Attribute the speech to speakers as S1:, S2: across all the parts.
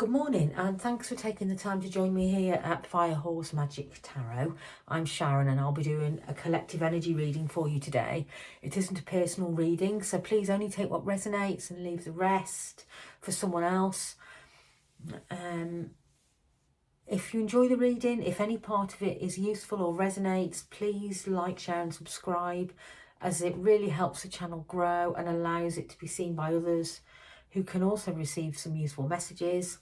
S1: Good morning and thanks for taking the time to join me here at Firehorse Magic Tarot. I'm Sharon and I'll be doing a collective energy reading for you today. It isn't a personal reading, so please only take what resonates and leave the rest for someone else. If you enjoy the reading, if any part of it is useful or resonates, please like, share and subscribe, as it really helps the channel grow and allows it to be seen by others who can also receive some useful messages.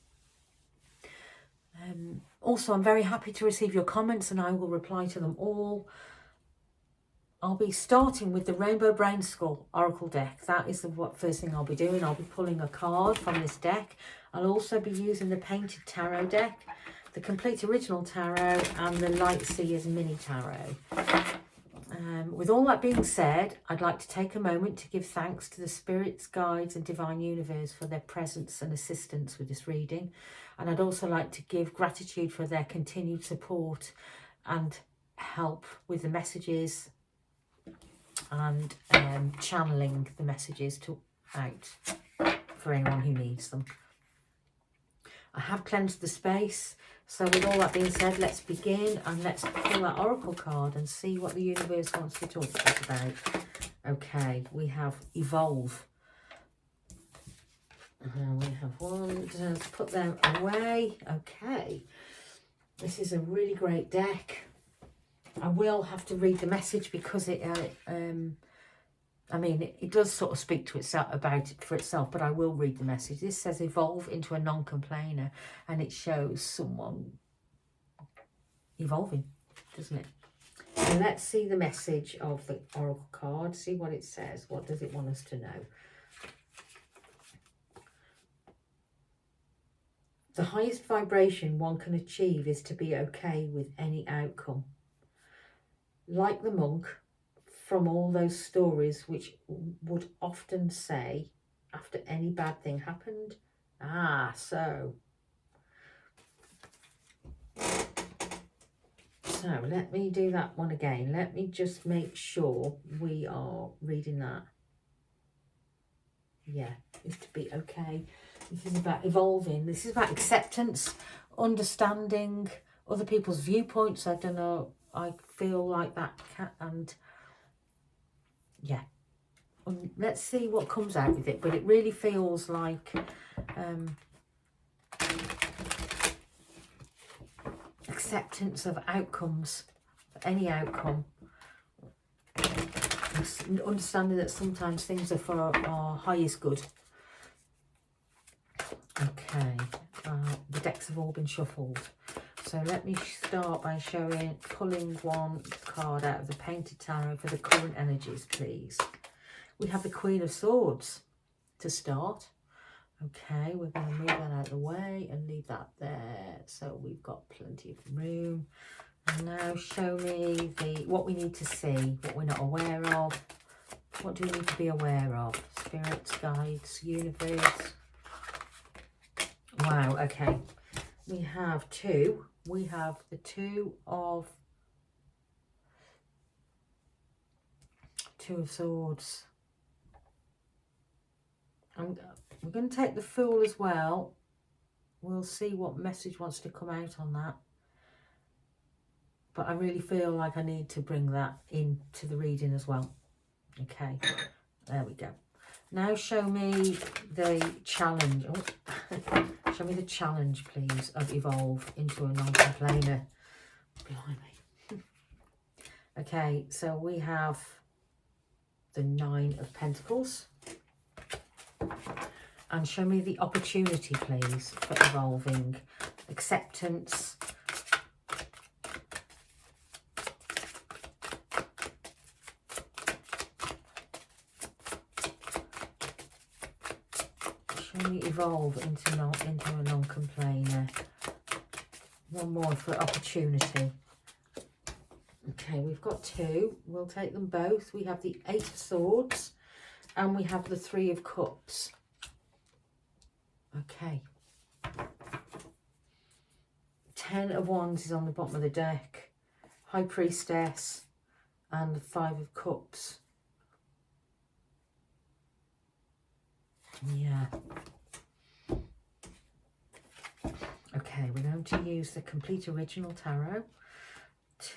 S1: Also, I'm very happy to receive your comments and I will reply to them all. I'll be starting with the Rainbow Brain Skull Oracle deck. That is the first thing I'll be doing. I'll be pulling a card from this deck. I'll also be using the Painted Tarot deck, the Complete Original Tarot and the Light Seers Mini Tarot. With all that being said, I'd like to take a moment to give thanks to the spirits, guides and divine universe for their presence and assistance with this reading. And I'd also like to give gratitude for their continued support and help with the messages and channeling the messages out for anyone who needs them. I have cleansed the space. So with all that being said, let's begin and let's pull that oracle card and see what the universe wants to talk to us about. Okay, we have evolve. We have one. Let's put them away. Okay, this is a really great deck. I will have to read the message because it does sort of speak to itself about it for itself, but I will read the message. This says evolve into a non-complainer, and it shows someone evolving, doesn't it? So let's see the message of the oracle card, see what it says. What does it want us to know? The highest vibration one can achieve is to be okay with any outcome. Like the monk from all those stories which would often say after any bad thing happened, so let me do that one again. Let me just make sure we are reading that. Yeah, is to be okay. This is about evolving. This is about acceptance, understanding other people's viewpoints. I don't know. I feel like that and yeah. Let's see what comes out with it. But it really feels like acceptance of outcomes, any outcome. Understanding that sometimes things are for our highest good. Okay, the decks have all been shuffled. So let me start by pulling one card out of the Painted Tarot for the current energies, please. We have the Queen of Swords to start. Okay, we're going to move that out of the way and leave that there. So we've got plenty of room. And now show me what we need to see, what we're not aware of. What do we need to be aware of? Spirits, guides, universe. Wow, okay. We have two. We have the Two of Swords. We're going to take the Fool as well. We'll see what message wants to come out on that. But I really feel like I need to bring that into the reading as well. Okay, there we go. Now show me the challenge. Show me the challenge, please, of evolve into a non-complainer. Blimey. Okay, so we have the Nine of Pentacles. And show me the opportunity, please, for evolving. Acceptance. Show me evolve into a non-complainer. One more for opportunity. Okay, we've got two. We'll take them both. We have the Eight of Swords and we have the Three of Cups. Okay. 10 of Wands is on the bottom of the deck. High Priestess and the Five of Cups. Yeah. to use the Complete Original Tarot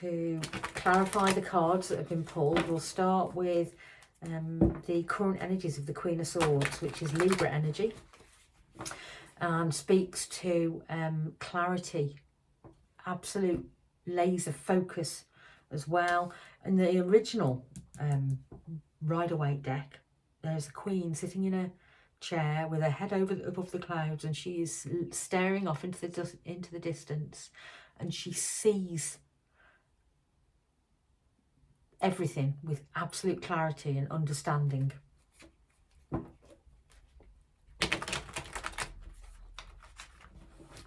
S1: to clarify the cards that have been pulled. We'll start with the current energies of the Queen of Swords, which is Libra energy, and speaks to clarity, absolute laser focus as well. In the original Rider-Waite deck, there's a queen sitting in a chair with her head above the clouds, and she is staring off into the distance, and she sees everything with absolute clarity and understanding.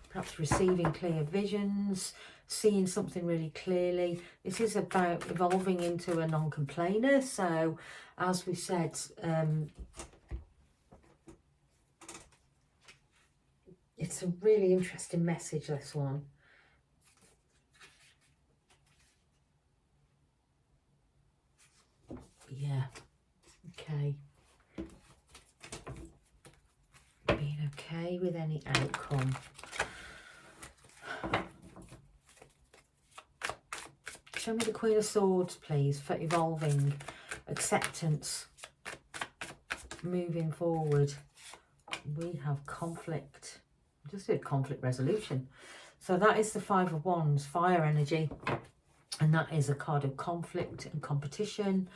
S1: Perhaps receiving clear visions, seeing something really clearly. This is about evolving into a non-complainer. So, as we said, it's a really interesting message, this one. Yeah, okay. Being okay with any outcome. Show me the Queen of Swords, please, for evolving, acceptance, moving forward. We have conflict. Just did conflict resolution. So that is the Five of Wands, fire energy. And that is a card of conflict and competition.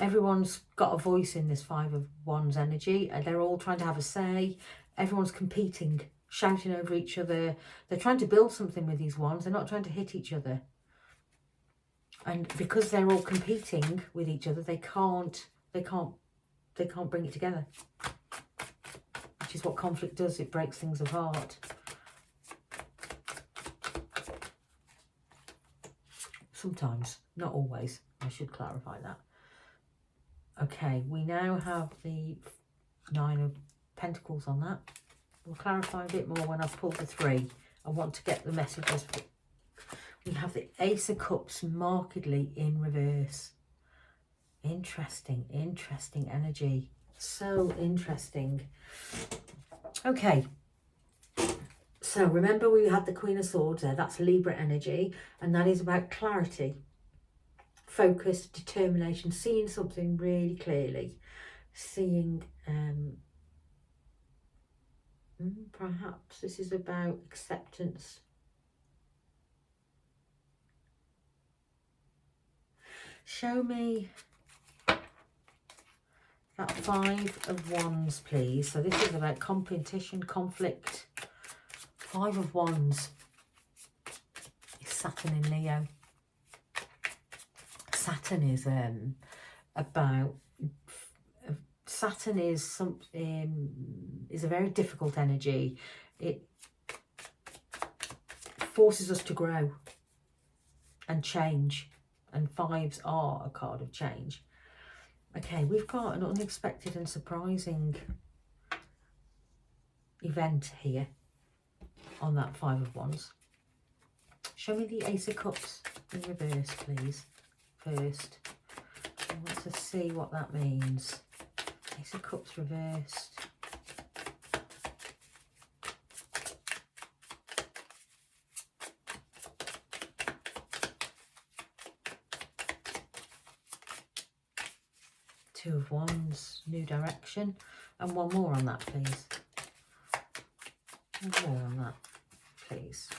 S1: Everyone's got a voice in this Five of Wands energy. They're all trying to have a say. Everyone's competing, shouting over each other. They're trying to build something with these wands. They're not trying to hit each other. And because they're all competing with each other, they can't bring it together. Which is what conflict does. It breaks things apart. Sometimes, not always. I should clarify that. Okay, we now have the Nine of Pentacles on that. We'll clarify a bit more when I've pulled the three. I want to get the messages. We have the Ace of Cups markedly in reverse. Interesting, interesting energy. So interesting. Okay. So remember, we had the Queen of Swords there. That's Libra energy. And that is about clarity, focus, determination, seeing something really clearly. Seeing, perhaps this is about acceptance. Show me that Five of Wands, please. So this is about competition, conflict. Five of Wands is Saturn in Leo. Saturn is about... Saturn is a very difficult energy. It forces us to grow and change. And fives are a card of change. Okay, we've got an unexpected and surprising event here on that Five of Wands. Show me the Ace of Cups in reverse, please, first. I want to see what that means. Ace of Cups reversed. Two of Wands, new direction. And one more on that, please. One more on that, please.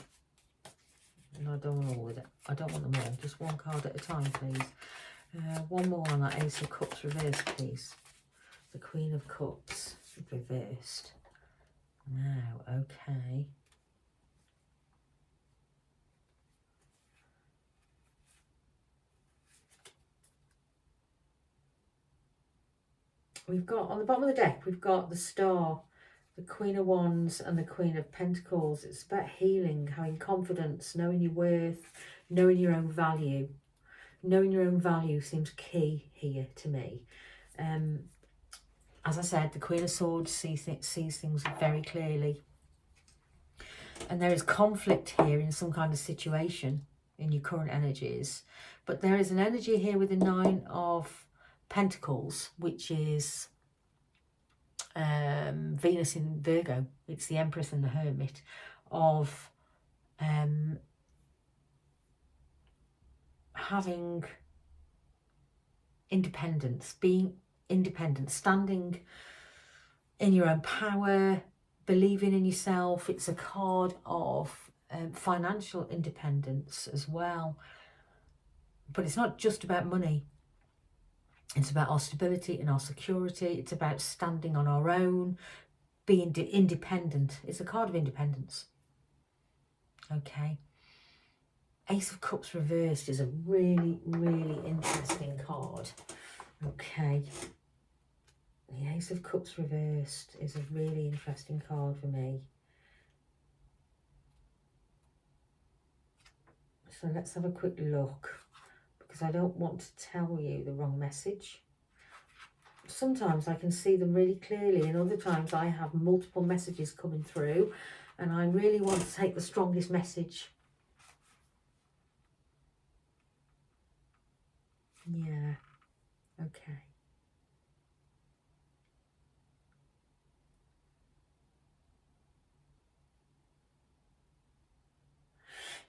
S1: And I don't want all of it. I don't want them all. Just one card at a time, please. One more on that Ace of Cups reversed, please. The Queen of Cups reversed. Now, okay. We've got, on the bottom of the deck, we've got the Star, the Queen of Wands and the Queen of Pentacles. It's about healing, having confidence, knowing your worth, knowing your own value. Knowing your own value seems key here to me. As I said, the Queen of Swords sees things very clearly. And there is conflict here in some kind of situation in your current energies. But there is an energy here with the Nine of Pentacles, which is Venus in Virgo. It's the Empress and the Hermit. of having independence, being independent, standing in your own power, believing in yourself. It's a card of financial independence as well. But it's not just about money. It's about our stability and our security. It's about standing on our own, being independent. It's a card of independence. Okay. Ace of Cups reversed is a really, really interesting card. Okay. The Ace of Cups reversed is a really interesting card for me. So let's have a quick look, because I don't want to tell you the wrong message. Sometimes I can see them really clearly, and other times I have multiple messages coming through, and I really want to take the strongest message. Yeah, okay.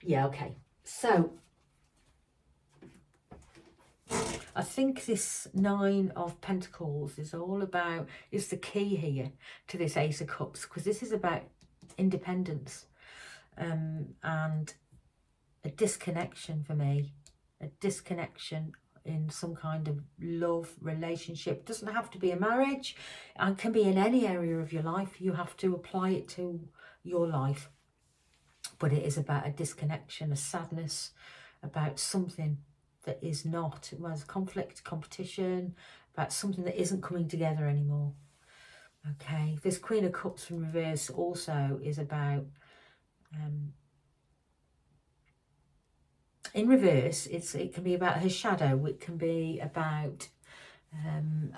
S1: Yeah, okay. So I think this Nine of Pentacles is all about, is the key here to this Ace of Cups, because this is about independence and a disconnection for me, a disconnection in some kind of love relationship. It doesn't have to be a marriage, and can be in any area of your life. You have to apply it to your life. But it is about a disconnection, a sadness, about something that is not, it was conflict, competition, about something that isn't coming together anymore. Okay, this Queen of Cups in reverse also is about, in reverse, it can be about her shadow, it can be about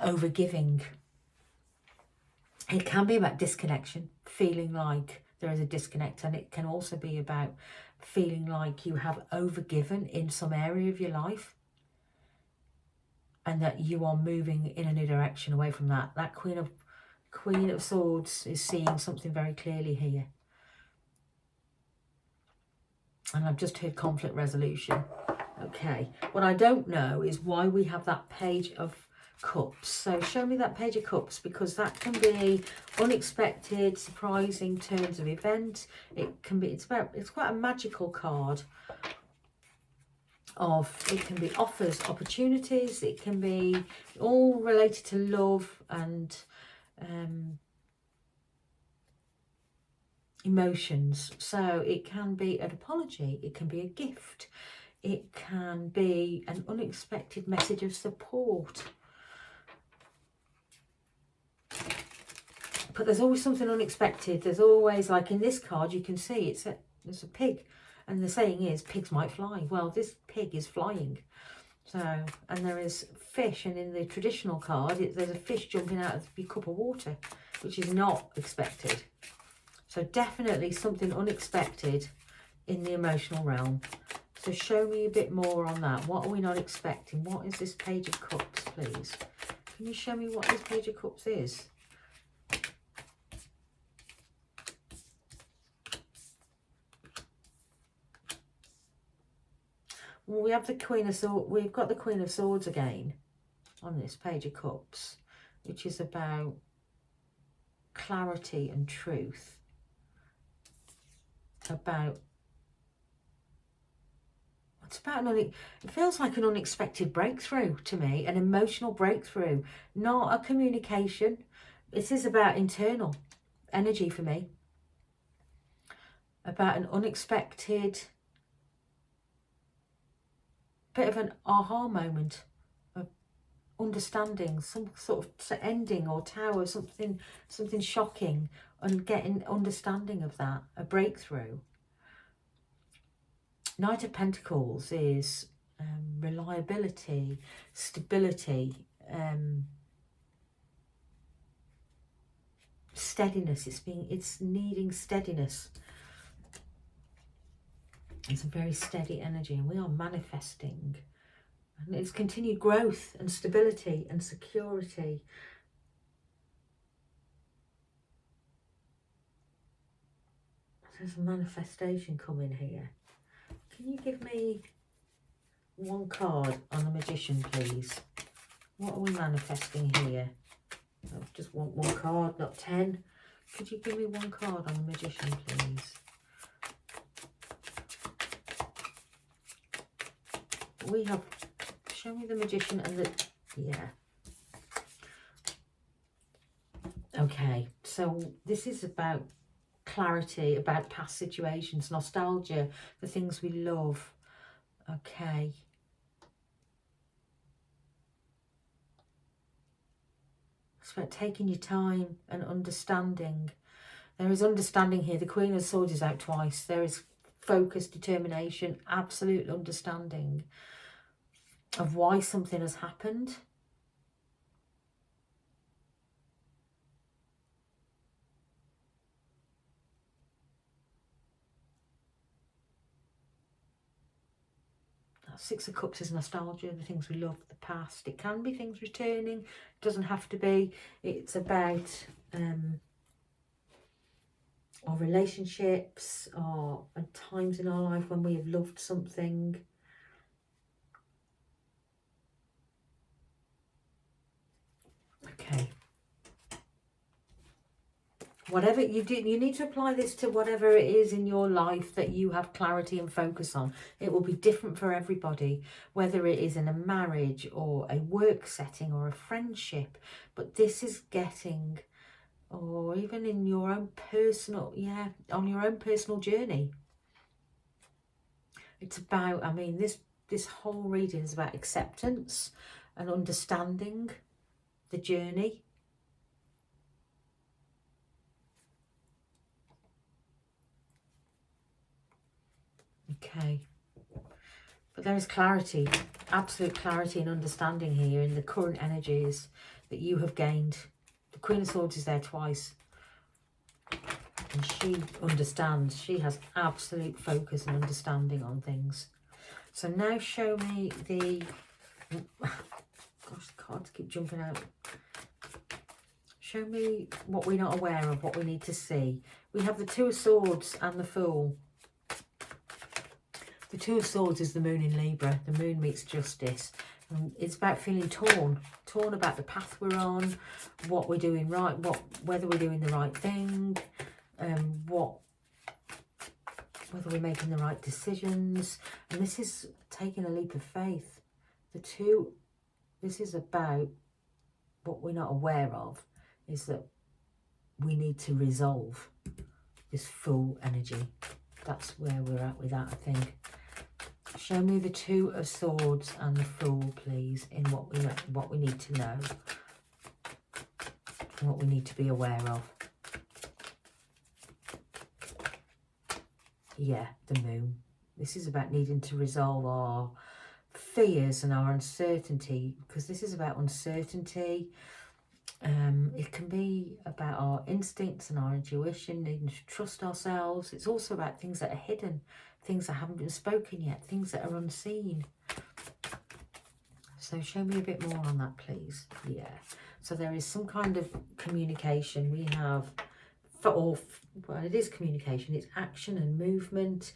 S1: overgiving. It can be about disconnection, feeling like there is a disconnect, and it can also be about feeling like you have overgiven in some area of your life and that you are moving in a new direction away from that. That Queen of Swords is seeing something very clearly here. And I've just heard conflict resolution. Okay, what I don't know is why we have that Page of Cups. So show me that Page of Cups, because that can be unexpected, surprising turns of events. It can be, it's quite a magical card. It can be offers, opportunities, it can be all related to love and emotions. So it can be an apology, it can be a gift, it can be an unexpected message of support. But there's always something unexpected. There's always, like in this card, you can see there's a pig. And the saying is, pigs might fly. Well, this pig is flying. So, and there is fish. And in the traditional card, there's a fish jumping out of your cup of water, which is not expected. So definitely something unexpected in the emotional realm. So show me a bit more on that. What are we not expecting? What is this Page of Cups, please? Can you show me what this Page of Cups is? Well, we have the Queen of Swords. We've got the Queen of Swords again on this Page of Cups, which is about clarity and truth. It feels like an unexpected breakthrough to me, an emotional breakthrough, not a communication. It is about internal energy for me, about an unexpected bit of an aha moment of understanding, some sort of ending or tower, something shocking, and getting understanding of that, a breakthrough. Knight of Pentacles is reliability, stability, steadiness. It's needing steadiness. It's a very steady energy, and we are manifesting. And it's continued growth and stability and security. There's a manifestation coming here. Can you give me one card on the Magician, please? What are we manifesting here? I just want one card, not 10. Could you give me one card on the Magician, please? We have, show me the Magician and the, yeah. Okay, so this is about clarity, about past situations, nostalgia, the things we love. Okay. It's about taking your time and understanding. There is understanding here. The Queen of Swords is out twice. There is focus, determination, absolute understanding of why something has happened. Six of Cups is nostalgia, the things we love, the past. It can be things returning. It doesn't have to be. It's about our relationships, or times in our life when we have loved something. Okay. Whatever you do, you need to apply this to whatever it is in your life that you have clarity and focus on. It will be different for everybody, whether it is in a marriage or a work setting or a friendship. But this is getting, or even in your own personal, yeah, on your own personal journey. It's about, I mean, this whole reading is about acceptance and understanding the journey. Okay, but there is clarity, absolute clarity and understanding here in the current energies that you have gained. The Queen of Swords is there twice, and she understands. She has absolute focus and understanding on things. So now show me the, gosh, the cards keep jumping out. Show me what we're not aware of, what we need to see. We have the Two of Swords and the Fool. The Two of Swords is the Moon in Libra. The Moon meets justice. And it's about feeling torn about the path we're on, what we're doing right, whether we're doing the right thing, whether we're making the right decisions. And this is taking a leap of faith. This is about what we're not aware of, is that we need to resolve this Fool energy. That's where we're at with that, I think. Show me the Two of Swords and the Fool, please, in what we need to know, and what we need to be aware of. Yeah, the Moon. This is about needing to resolve our fears and our uncertainty, because this is about uncertainty. It can be about our instincts and our intuition, needing to trust ourselves. It's also about things that are hidden, things that haven't been spoken yet, things that are unseen. So show me a bit more on that, please. Yeah. So there is some kind of communication. We have, well, it is communication. It's action and movement.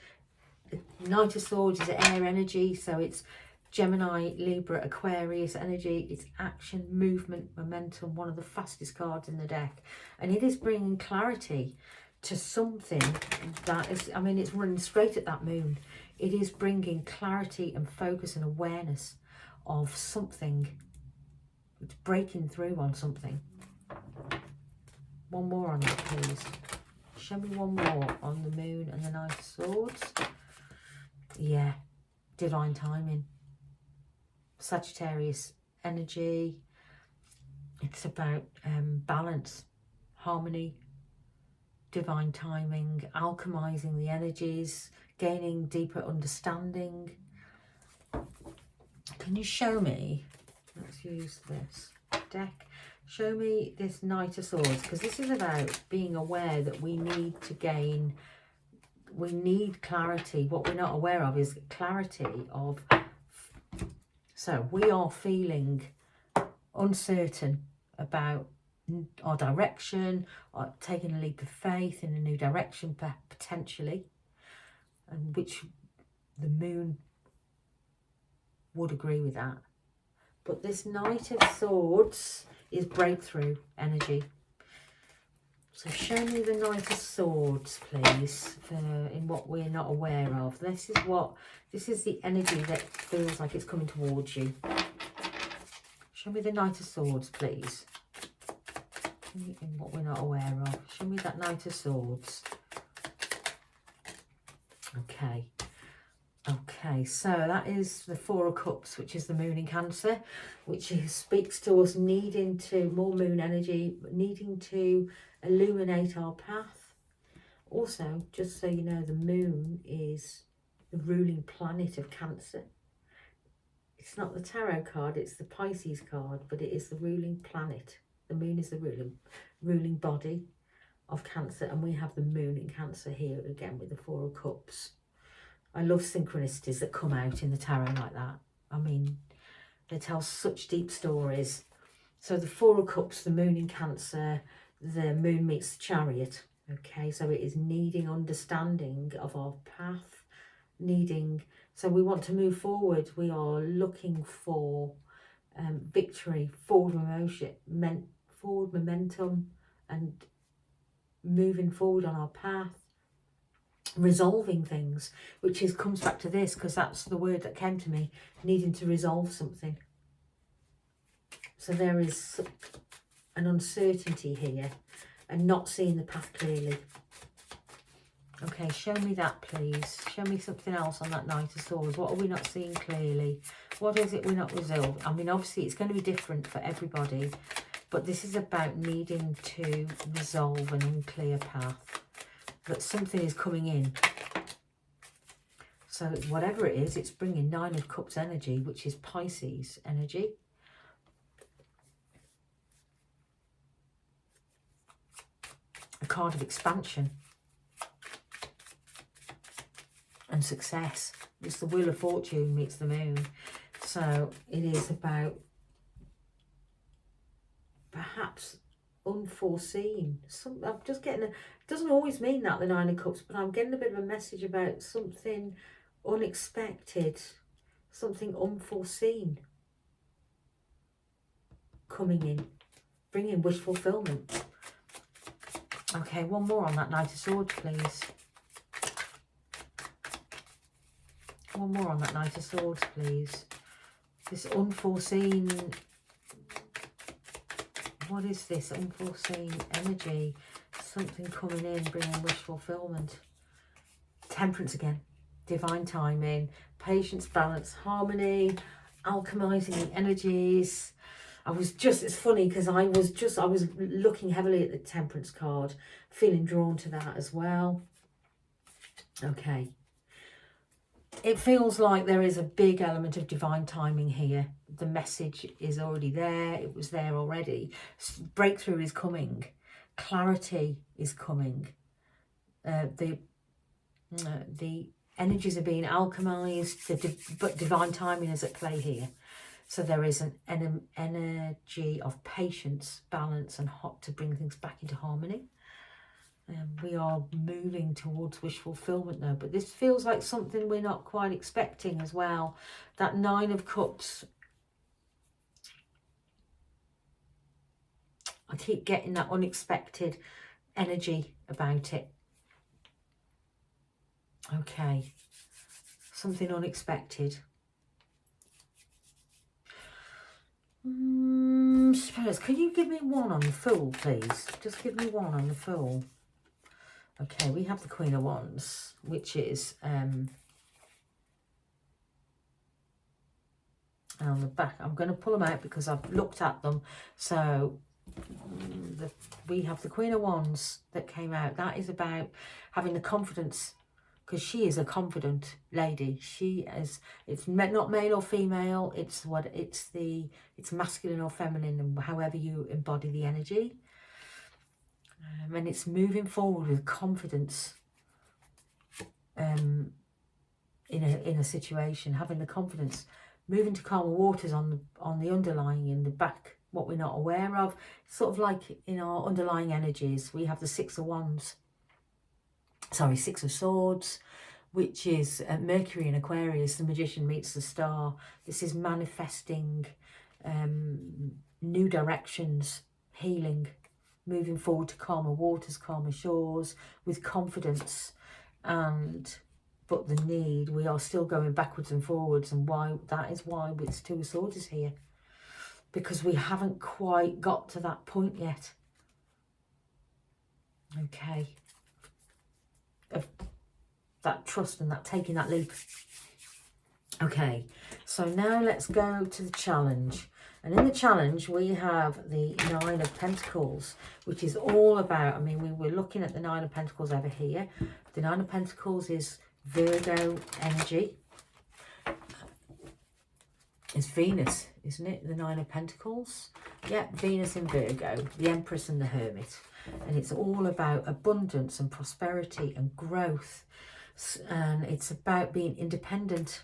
S1: The Knight of Swords is air energy, so it's Gemini, Libra, Aquarius energy. It's action, movement, momentum, one of the fastest cards in the deck. And it is bringing clarity to something that is, I mean, it's running straight at that Moon. It is bringing clarity and focus and awareness of something. It's breaking through on something. One more on that, please. Show me one more on the Moon and the Knight of Swords. Yeah, divine timing. Sagittarius energy. It's about balance, harmony, divine timing, alchemizing the energies, gaining deeper understanding. Can you show me, let's use this deck, show me this Knight of Swords, because this is about being aware that we need to gain, we need clarity. What we're not aware of is clarity of, so we are feeling uncertain about our direction, or taking a leap of faith in a new direction potentially, and which the moon would agree with that. But this Knight of Swords is breakthrough energy. So show me the Knight of Swords, please, in what we're not aware of. This is the energy that feels like it's coming towards you. Show me the Knight of Swords, please. In what we're not aware of. Show me that Knight of Swords. Okay. Okay, so that is the Four of Cups, which is the moon in Cancer, which speaks to us needing to, more moon energy, needing to illuminate our path. Also, just so you know, the moon is the ruling planet of Cancer. It's not the tarot card, it's the Pisces card, but it is the ruling planet. The moon is the ruling body of Cancer, and we have the moon in Cancer here again with the Four of Cups. I love synchronicities that come out in the tarot like that. I mean, they tell such deep stories. So the Four of Cups, the moon in Cancer, the moon meets the Chariot. Okay, so it is needing understanding of our path, so we want to move forward. We are looking for victory, forward momentum, and moving forward on our path. Resolving things, which comes back to this, because that's the word that came to me, needing to resolve something. So there is an uncertainty here and not seeing the path clearly. Okay, show me that, please. Show me something else on that Knight of Swords. What are we not seeing clearly? What is it we're not resolving? I mean, obviously it's going to be different for everybody, but this is about needing to resolve an unclear path. That something is coming in. So whatever it is, it's bringing Nine of Cups energy, which is Pisces energy. A card of expansion and success. It's the Wheel of Fortune meets the moon. So it is about perhaps unforeseen. I'm just getting it doesn't always mean that, the Nine of Cups, but I'm getting a bit of a message about something unexpected, something unforeseen coming in, bringing wish fulfillment. Okay, one more on that Knight of Swords, please. One more on that Knight of Swords, please. This unforeseen, what is this unforeseen energy? Something coming in, bringing wish fulfillment. Temperance again. Divine timing. Patience, balance, harmony. Alchemizing the energies. It's funny because I was looking heavily at the Temperance card. Feeling drawn to that as well. Okay. It feels like there is a big element of divine timing here. The message is already there. It was there already. Breakthrough is coming. Clarity is coming. The energies are being alchemized, but divine timing is at play here. So there is an energy of patience, balance, and to bring things back into harmony. We are moving towards wish fulfillment now, but this feels like something we're not quite expecting as well. That Nine of Cups, I keep getting that unexpected energy about it. Okay, something unexpected. Spirits, can you give me one on the Fool, please? Just give me one on the Fool. Okay, we have the Queen of Wands, which is on the back. I'm going to pull them out because I've looked at them. So we have the Queen of Wands that came out. That is about having the confidence, because she is a confident lady. She is, it's not male or female, it's masculine or feminine, and however you embody the energy. And it's moving forward with confidence in a situation, having the confidence, moving to calmer waters on the underlying in the back what we're not aware of. Sort of like in our underlying energies, we have the Six of Wands, sorry, Six of Swords, which is Mercury in Aquarius. The magician meets the star. This is manifesting new directions, healing, moving forward to calmer waters, calmer shores, with confidence. But the need, we are still going backwards and forwards, and why? That is why it's Two of Swords is here, because we haven't quite got to that point yet. Okay, of that trust and that taking that leap. Okay, so now let's go to the challenge. And in the challenge, we have the Nine of Pentacles, which is all about, I mean, we were looking at the Nine of Pentacles over here. The Nine of Pentacles is Virgo energy. It's Venus, isn't it? The Nine of Pentacles. Yeah, Venus in Virgo, the Empress and the Hermit. And it's all about abundance and prosperity and growth. And it's about being independent.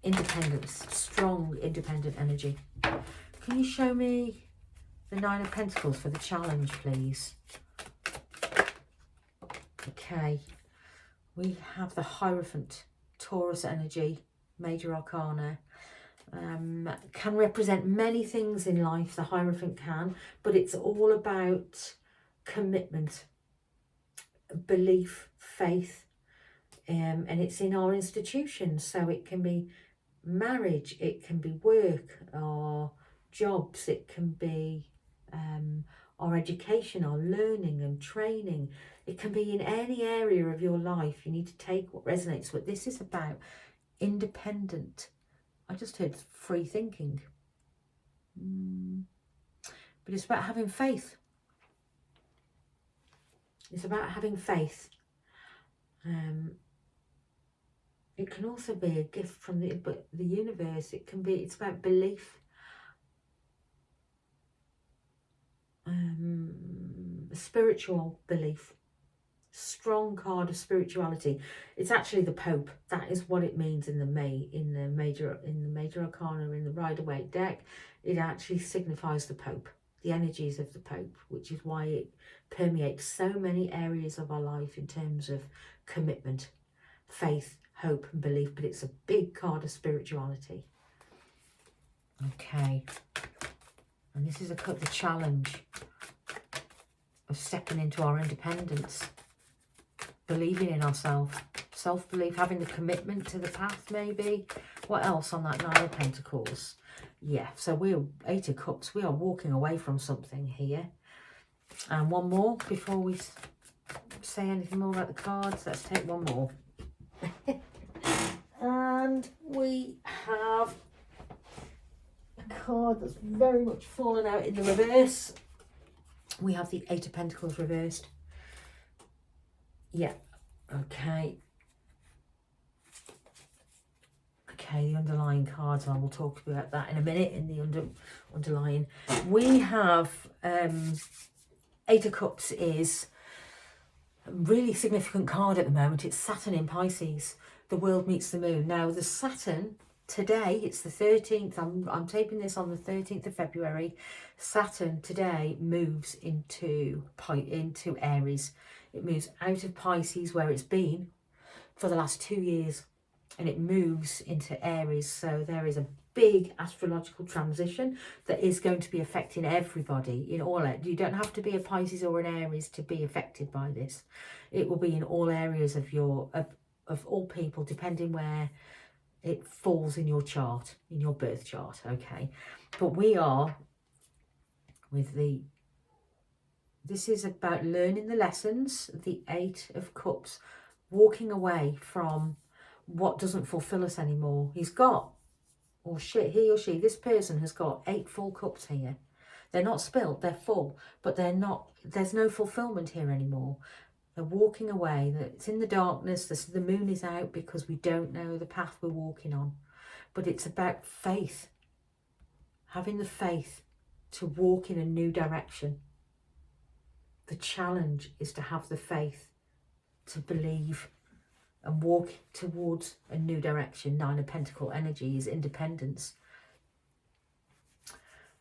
S1: Independence, strong independent energy. Can you show me the Nine of Pentacles for the challenge, please? Okay, we have the Hierophant, Taurus energy, major arcana. Can represent many things in life, the Hierophant can, but it's all about commitment, belief, faith, and it's in our institutions. So it can be marriage, it can be work, our jobs, it can be our education, our learning and training. It can be in any area of your life. You need to take what resonates. But this is about independent. I just heard free thinking. But it's about having faith. It's about having faith. It can also be a gift from the universe. It can be, it's about belief. Spiritual belief. Strong card of spirituality. It's actually the Pope. That is what it means in the major arcana in the Rider-Waite deck. It actually signifies the Pope, the energies of the Pope, which is why it permeates so many areas of our life in terms of commitment, faith, hope and belief. But it's a big card of spirituality. Okay, and this is the challenge of stepping into our independence, believing in ourselves, self-belief, having the commitment to the path maybe. What else on that Nine of Pentacles? Yeah, so we're Eight of Cups. We are walking away from something here. And one more before we say anything more about the cards. Let's take one more. And we have a card that's very much fallen out in the reverse. We have the Eight of Pentacles reversed. Yeah, okay. Okay, the underlying cards, I will talk about that in a minute in the underlying. We have Eight of Cups is a really significant card at the moment. It's Saturn in Pisces. The world meets the moon. Now, the Saturn, today, it's the 13th. I'm taping this on the 13th of February. Saturn today moves into Aries. It moves out of Pisces, where it's been for the last 2 years, and it moves into Aries. So there is a big astrological transition that is going to be affecting everybody in all. You don't have to be a Pisces or an Aries to be affected by this. It will be in all areas of of all people, depending where it falls in your chart, in your birth chart. Okay, but we are with this is about learning the lessons, the Eight of Cups, walking away from what doesn't fulfill us anymore. He or she, this person has got 8 full cups here. They're not spilled, they're full, but there's no fulfillment here anymore. They're walking away. It's in the darkness. The moon is out because we don't know the path we're walking on. But it's about faith. Having the faith to walk in a new direction. The challenge is to have the faith to believe and walk towards a new direction. Nine of Pentacle energy is independence.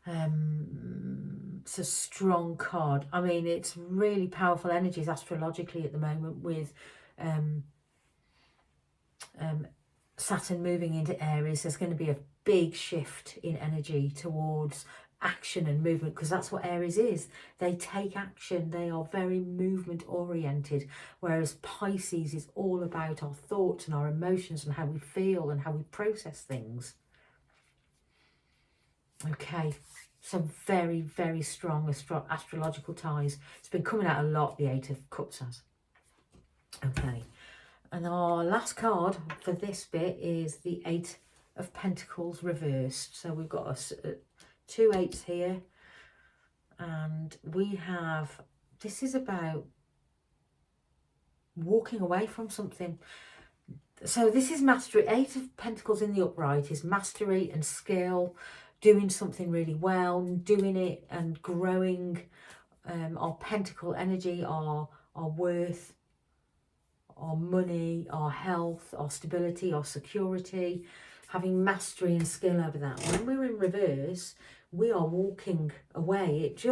S1: It's a strong card. I mean, it's really powerful energies astrologically at the moment with Saturn moving into Aries. There's going to be a big shift in energy towards action and movement, because that's what Aries is. They take action. They are very movement oriented, whereas Pisces is all about our thoughts and our emotions and how we feel and how we process things. Okay, some very, very strong astrological ties. It's been coming out a lot, the Eight of Cups has. Okay, and our last card for this bit is the Eight of Pentacles reversed. So we've got two eights here, and we have, this is about walking away from something. So this is mastery. Eight of Pentacles in the upright is mastery and skill, doing something really well, doing it and growing our pentacle energy, our worth, our money, our health, our stability, our security, having mastery and skill over that. When we're in reverse, we are walking away. It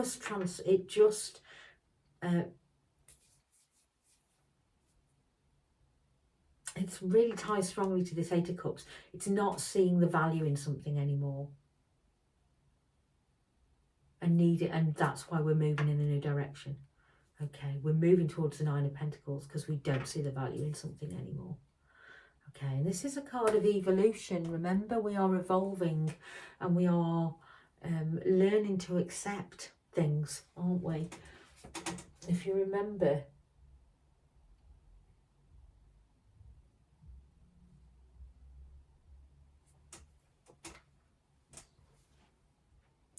S1: really ties strongly to this Eight of Cups. It's not seeing the value in something anymore and need it, and that's why we're moving in a new direction. Okay, we're moving towards the Nine of Pentacles because we don't see the value in something anymore. Okay, and this is a card of evolution. Remember, we are evolving and we are learning to accept things, aren't we? If you remember,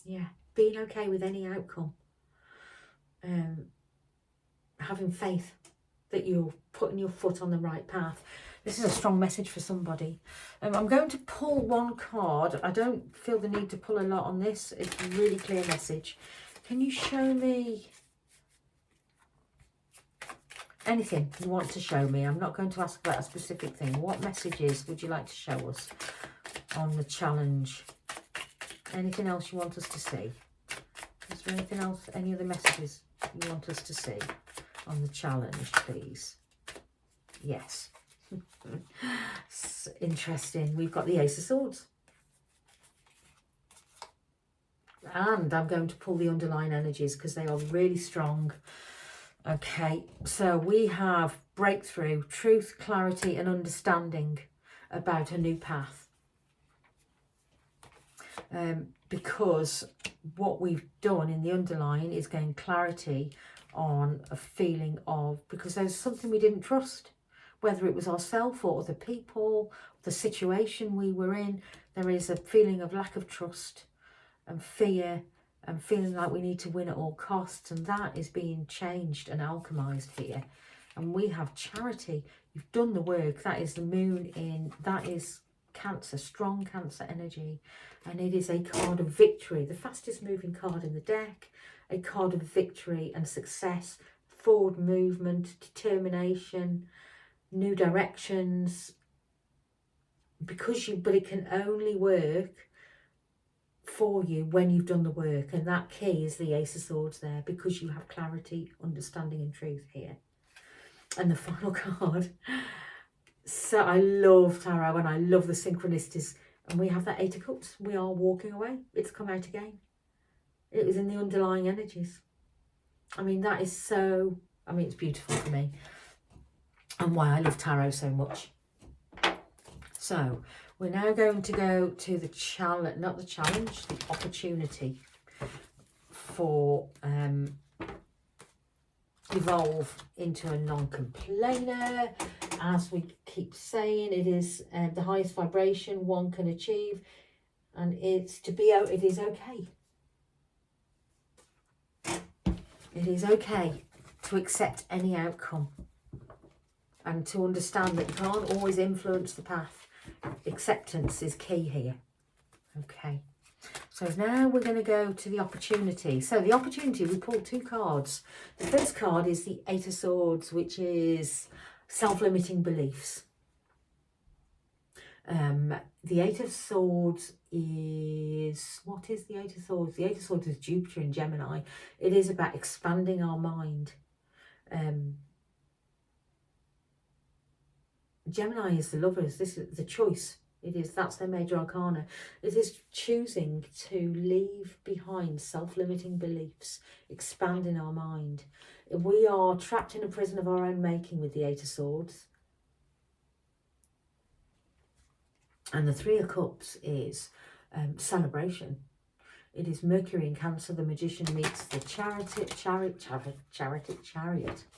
S1: yeah, being okay with any outcome, having faith that you're putting your foot on the right path. This is a strong message for somebody. I'm going to pull one card. I don't feel the need to pull a lot on this. It's a really clear message. Can you show me anything you want to show me? I'm not going to ask about a specific thing. What messages would you like to show us on the challenge? Anything else you want us to see? Is there anything else, any other messages you want us to see on the challenge, please? Yes. Interesting. We've got the Ace of Swords. And I'm going to pull the underlying energies because they are really strong. Okay, so we have breakthrough, truth, clarity and understanding about a new path. Because what we've done in the underlying is gain clarity on a feeling of, because there's something we didn't trust, whether it was ourselves or other people, the situation we were in. There is a feeling of lack of trust and fear and feeling like we need to win at all costs, and that is being changed and alchemized here. And we have charity. You've done the work. That is the moon in, that is Cancer, strong Cancer energy, and it is a card of victory, the fastest moving card in the deck, a card of victory and success, forward movement, determination, new directions, but it can only work for you when you've done the work, and that key is the Ace of Swords there, because you have clarity, understanding and truth here. And the final card, so I love tarot and I love the synchronicities, and we have that Eight of Cups. We are walking away. It's come out again. It was in the underlying energies. I mean, that is so, I mean, it's beautiful for me, and why I love tarot so much. So we're now going to go to the challenge, not the challenge, the opportunity for evolve into a non-complainer. As we keep saying, it is the highest vibration one can achieve, and it's to be, it is okay. It is okay to accept any outcome and to understand that you can't always influence the path. Acceptance is key here. Okay, so now we're going to go to the opportunity. So the opportunity, we pulled two cards. The first card is the Eight of Swords, which is self-limiting beliefs. The Eight of Swords is, what is the Eight of Swords? The Eight of Swords is Jupiter in Gemini. It is about expanding our mind. Gemini is the lovers. This is the choice. It is, that's their major arcana. It is choosing to leave behind self-limiting beliefs, expanding our mind. We are trapped in a prison of our own making with the Eight of Swords. And the Three of Cups is celebration. It is Mercury in Cancer. The Magician meets the Chariot.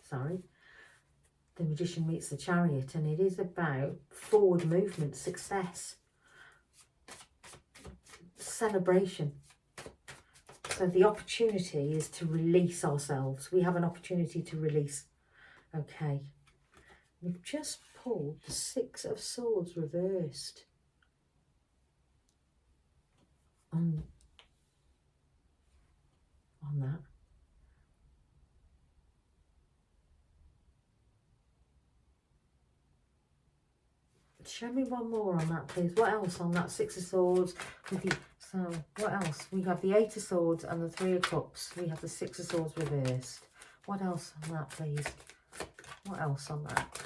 S1: Sorry. The Magician meets the Chariot, and it is about forward movement, success, celebration. So the opportunity is to release ourselves. We have an opportunity to release. Okay. We've just pulled the Six of Swords reversed. On that. Show me one more on that, please. What else on that Six of Swords? So, what else? We have the Eight of Swords and the Three of Cups. We have the Six of Swords reversed. What else on that, please? What else on that?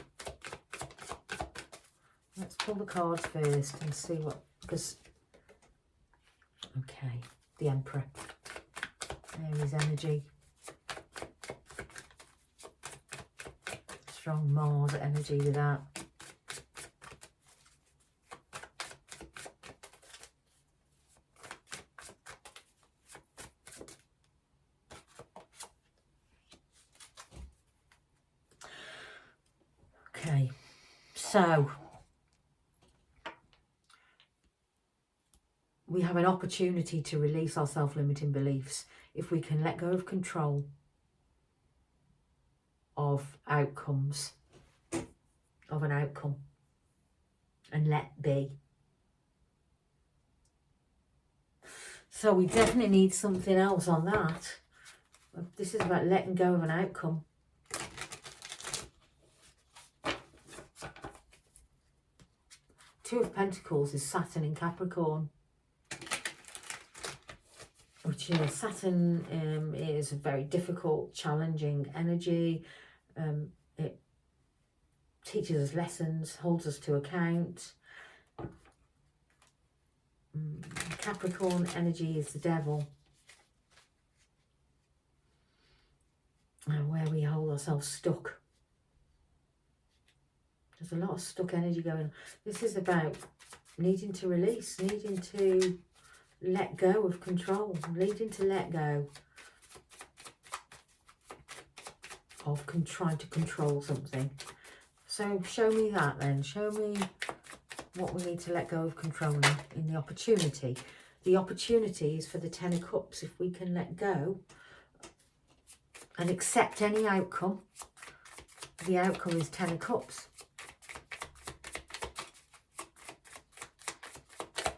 S1: Let's pull the cards first and see what... Because... Okay, the Emperor. There is energy. Strong Mars energy with that. Okay, so we have an opportunity to release our self-limiting beliefs if we can let go of control of outcomes, of an outcome, and let be. So we definitely need something else on that. This is about letting go of an outcome. Two of Pentacles is Saturn in Capricorn. Which is, Saturn is a very difficult, challenging energy. It teaches us lessons, holds us to account. Capricorn energy is the devil. And where we hold ourselves stuck. There's a lot of stuck energy going on. This is about needing to release, needing to let go of control, needing to let go of trying to control something. So show me that then. Show me what we need to let go of controlling in the opportunity. The opportunity is for the Ten of Cups. If we can let go and accept any outcome, the outcome is Ten of Cups.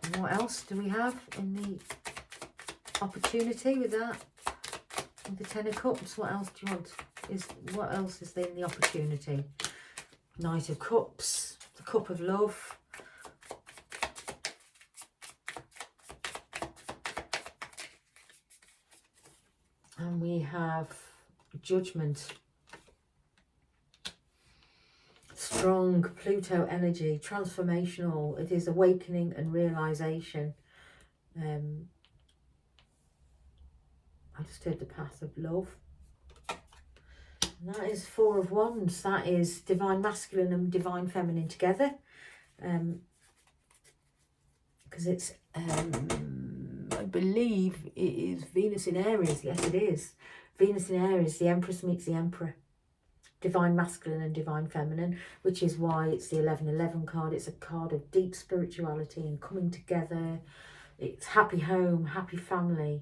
S1: And what else do we have in the opportunity with that? With the Ten of Cups, what else do you want? What else is there in the opportunity? Knight of Cups, the Cup of Love. And we have Judgment. Strong Pluto energy, transformational. It is awakening and realization. I just heard the Path of Love. And that is Four of Wands. That is divine masculine and divine feminine together. Because it's, I believe it is Venus in Aries. Yes, it is. Venus in Aries, the Empress meets the Emperor. Divine masculine and divine feminine, which is why it's the 1111 card. It's a card of deep spirituality and coming together. It's happy home, happy family,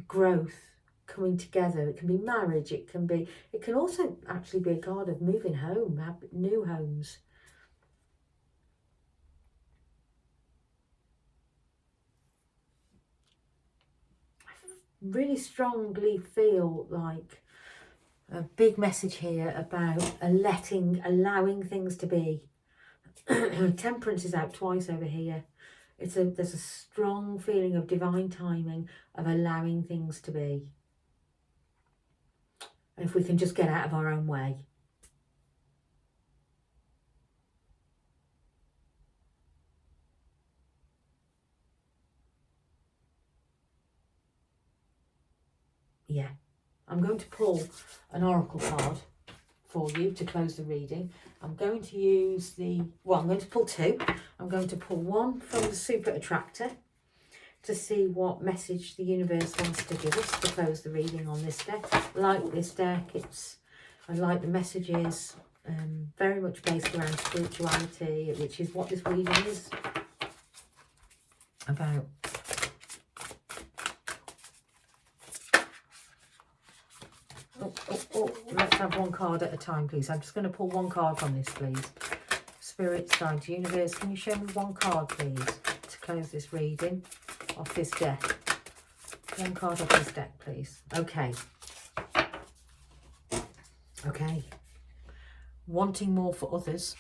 S1: growth, coming together. It can be marriage. It can also actually be a card of moving home, new homes. I really strongly feel like A big message here about allowing things to be. Temperance is out twice over here. There's a strong feeling of divine timing, of allowing things to be. And if we can just get out of our own way. Yeah. I'm going to pull an oracle card for you to close the reading. I'm going to use I'm going to pull two. I'm going to pull one from the Super Attractor to see what message the universe wants to give us to close the reading on this deck. I like this deck. I like the messages, very much based around spirituality, which is what this reading is about. Let's have one card at a time, please. I'm just going to pull one card from this, please. Spirits, guides, universe, can you show me one card, please, to close this reading off this deck? One card off this deck, please. Okay. Okay. Wanting more for others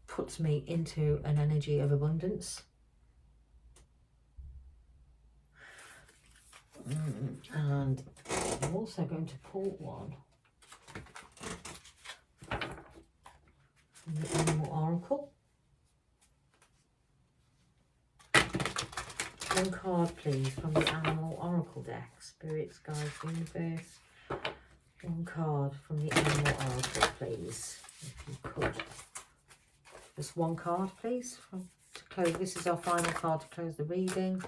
S1: puts me into an energy of abundance. And I'm also going to pull one from the Animal Oracle. One card, please, from the Animal Oracle deck. Spirits, guides, universe. One card from the Animal Oracle, please, if you could. Just one card, please, to close. This is our final card to close the reading.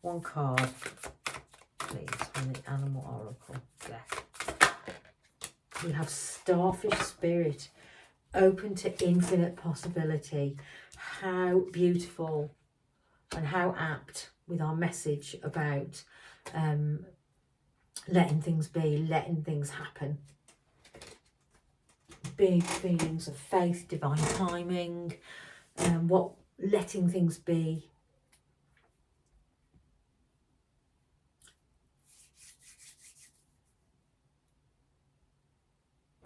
S1: One card, please, from the Animal Oracle deck. We have Starfish Spirit, open to infinite possibility. How beautiful and how apt with our message about letting things be, letting things happen. Big feelings of faith, divine timing, letting things be.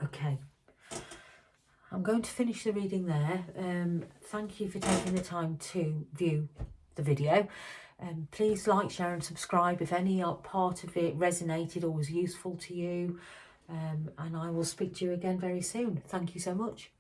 S1: Okay, I'm going to finish the reading there. Thank you for taking the time to view the video. Please like, share and subscribe if any part of it resonated or was useful to you. And I will speak to you again very soon. Thank you so much.